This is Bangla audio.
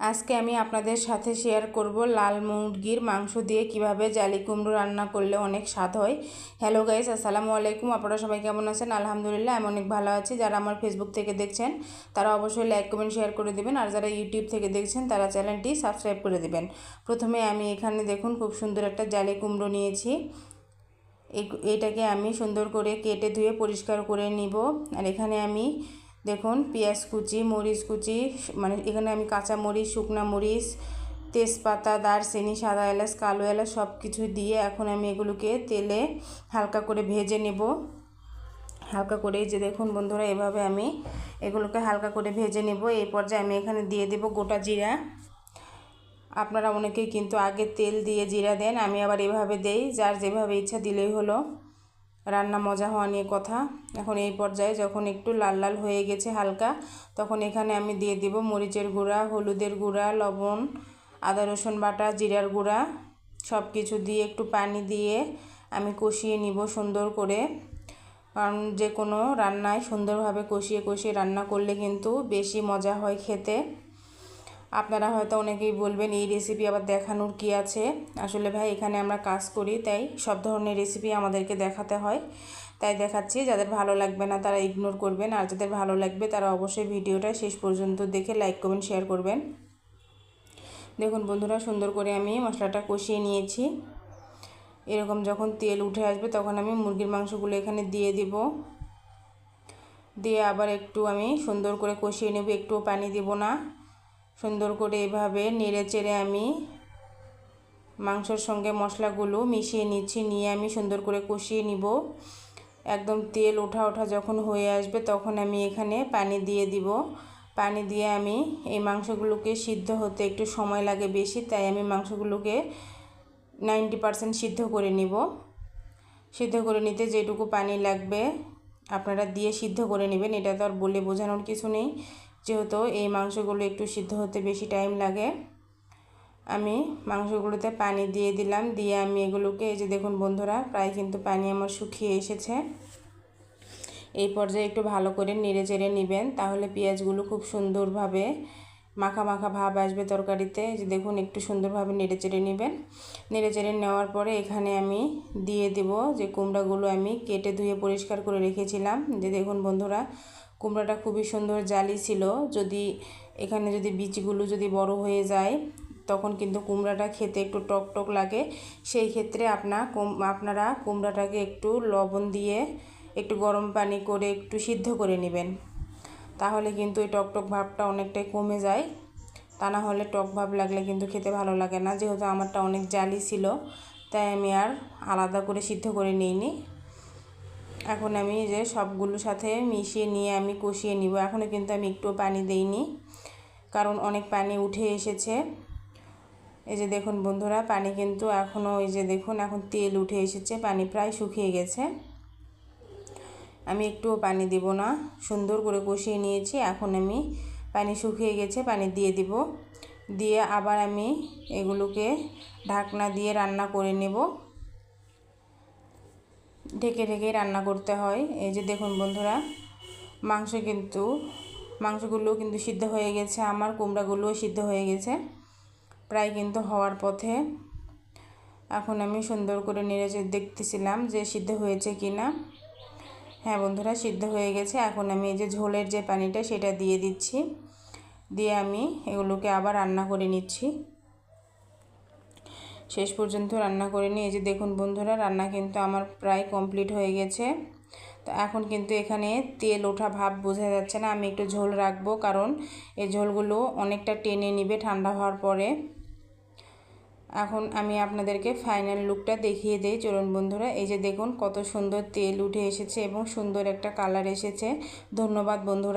আজকে আমি আপনাদের সাথে শেয়ার করব লাল মুরগির মাংস দিয়ে কিভাবে জালি কুমড়ো রান্না করলে অনেক স্বাদ হয়। হ্যালো গাইস, আসসালামু আলাইকুম। আপনারা সবাই কেমন আছেন? আলহামদুলিল্লাহ আমি অনেক ভালো আছি। যারা আমার ফেসবুক থেকে দেখছেন তারা অবশ্যই লাইক কমেন্ট শেয়ার করে দেবেন, আর যারা ইউটিউব থেকে দেখছেন তারা চ্যানেলটি সাবস্ক্রাইব করে দেবেন। প্রথমে আমি এখানে দেখুন খুব সুন্দর একটা জালি কুমড়ো নিয়েছি। এটাকে আমি সুন্দর করে কেটে ধুয়ে পরিষ্কার করে নিব। আর এখানে আমি দেখুন পেঁয়াজ কুচি, মরিচ কুচি, মানে এখানে আমি কাঁচা মরিচ, শুকনা মরিচ, তেজপাতা, দারচিনি, সাদা এলাচ, কালো এলাচ সব কিছু দিয়ে এখন আমি এগুলোকে তেলে হালকা করে ভেজে নেব। হালকা করে যে দেখুন বন্ধুরা, এভাবে আমি এগুলোকে হালকা করে ভেজে নেব। এই পর্যায়ে আমি এখানে দিয়ে দেব গোটা জিরা। আপনারা অনেকেই কিন্তু আগে তেল দিয়ে জিরা দেন, আমি আবার এভাবে দেই, যার যেভাবে ইচ্ছা দিলেই হলো, রান্না মজা হওয়া নিয়ে কথা। এখন এই পর্যায়ে যখন একটু লাল লাল হয়ে গেছে হালকা, তখন এখানে আমি দিয়ে দিব মরিচের গুঁড়া, হলুদের গুঁড়া, লবণ, আদা রসুন বাটা, জিরার গুঁড়া সব কিছু দিয়ে একটু পানি দিয়ে আমি কষিয়ে নিব সুন্দর করে। কারণ যে কোনো রান্নায় সুন্দরভাবে কষিয়ে কষিয়ে রান্না করলে কিন্তু বেশি মজা হয় খেতে। আপনারা হয়তো অনেকেই বলবেন এই রেসিপি আবার দেখানোর কি আছে। আসলে ভাই এখানে আমরা কাজ করি, তাই সব ধরনের রেসিপি আমাদেরকে দেখাতে হয়, তাই দেখাচ্ছি। যাদের ভালো লাগবে না তারা ইগনোর করবেন, আর যাদের ভালো লাগবে তারা অবশ্যই ভিডিওটা শেষ পর্যন্ত দেখে লাইক কমেন্ট শেয়ার করবেন। দেখুন বন্ধুরা, সুন্দর করে আমি মশলাটা কষিয়ে নিয়েছি। এরকম যখন তেল উঠে আসবে তখন আমি মুরগির মাংসগুলো এখানে দিয়ে দিব। দিয়ে আবার একটু আমি সুন্দর করে কষিয়ে নেব, একটুও পানি দেব না। সুন্দর করে এভাবে নেড়ে চেড়ে আমি মাংসের সঙ্গে মশলাগুলো মিশিয়ে নিচ্ছি, নিয়ে আমি সুন্দর করে কষিয়ে নিব। একদম তেল ওঠা ওঠা যখন হয়ে আসবে তখন আমি এখানে পানি দিয়ে দিব। পানি দিয়ে আমি এই মাংসগুলোকে সিদ্ধ হতে একটু সময় লাগে বেশি, তাই আমি মাংসগুলোকে 90% সিদ্ধ করে নিব। সিদ্ধ করে নিতে যেটুকু পানি লাগবে আপনারা দিয়ে সিদ্ধ করে নেবেন, এটা তো আর বলে বোঝানোর কিছু নেই, যেহেতু এই মাংসগুলো একটু সিদ্ধ হতে বেশি টাইম লাগে। আমি মাংসগুলোতে পানি দিয়ে দিলাম, দিয়ে আমি এগুলোকে, এই যে দেখুন বন্ধুরা, প্রায় কিন্তু পানি আমার শুকিয়ে এসেছে। এই পর্যায়ে একটু ভালো করে নেড়ে চেড়ে নেবেন, তাহলে পেঁয়াজগুলো খুব সুন্দরভাবে মাখা মাখা ভাব আসবে তরকারিতে। যে দেখুন একটু সুন্দরভাবে নেড়ে চেড়ে নেবেন। নেড়ে চেড়ে নেওয়ার পরে এখানে আমি দিয়ে দেব যে কুমড়াগুলো আমি কেটে ধুয়ে পরিষ্কার করে রেখেছিলাম। যে দেখুন বন্ধুরা, কুমড়াটা খুবই সুন্দর জালি ছিল। যদি এখানে যদি বীজগুলো যদি বড় হয়ে যায় তখন কিন্তু কুমড়াটা খেতে একটু টক টক লাগে। সেই ক্ষেত্রে আপনারা কুমড়াটাকে একটু লবণ দিয়ে একটু গরম পানি করে একটু সিদ্ধ করে নেবেন, তাহলে কিন্তু এই টক টক ভাবটা অনেকটাই কমে যায়। তা না হলে টক ভাব লাগলে কিন্তু খেতে ভালো লাগে না। যেহেতু আমারটা অনেক জালি ছিল তাই আমি আর আলাদা করে সিদ্ধ করে নিইনি। এখন আমি যে সবগুলোর সাথে মিশিয়ে নিয়ে আমি কষিয়ে নিব। এখনও কিন্তু আমি একটু পানি দেইনি, কারণ অনেক পানি উঠে এসেছে। এই যে দেখুন বন্ধুরা, পানি কিন্তু এখনও, এই যে দেখুন এখন তেল উঠে এসেছে, পানি প্রায় শুকিয়ে গেছে। আমি একটুও পানি দিব না, সুন্দর করে কষিয়ে নিয়েছি। এখন আমি পানি শুকিয়ে গেছে, পানি দিয়ে দিব। দিয়ে আবার আমি এগুলোকে ঢাকনা দিয়ে রান্না করে নেব। ঢেকে ঢেকে রান্না করতে হয়। এই যে দেখুন বন্ধুরা, মাংসগুলো কিন্তু সিদ্ধ হয়ে গেছে, আমার কুমড়াগুলোও সিদ্ধ হয়ে গেছে, প্রায় কিন্তু হওয়ার পথে। এখন আমি সুন্দর করে নেড়ে দেখতেছিলাম যে সিদ্ধ হয়েছে কি না। হ্যাঁ বন্ধুরা, সিদ্ধ হয়ে গেছে। এখন আমি এই যে ঝোলের যে পানিটা সেটা দিয়ে দিচ্ছি, দিয়ে আমি এগুলোকে আবার রান্না করে নিচ্ছি। শেষ পর্যন্ত রান্না করে নিয়ে, এই যে দেখুন বন্ধুরা, রান্না কিন্তু আমার প্রায় কমপ্লিট হয়ে গেছে। তো এখন কিন্তু এখানে তেল ওঠা ভাব বোঝা যাচ্ছে না। আমি একটু ঝোল রাখবো, কারণ এই ঝোলগুলো অনেকটা টেনে নিবে ঠান্ডা হওয়ার পরে। এখন আমি আপনাদেরকে ফাইনাল লুকটা দেখিয়ে দেই, চলুন বন্ধুরা। এই যে দেখুন কত সুন্দর তেল উঠে এসেছে এবং সুন্দর একটা কালার এসেছে। ধন্যবাদ বন্ধুরা।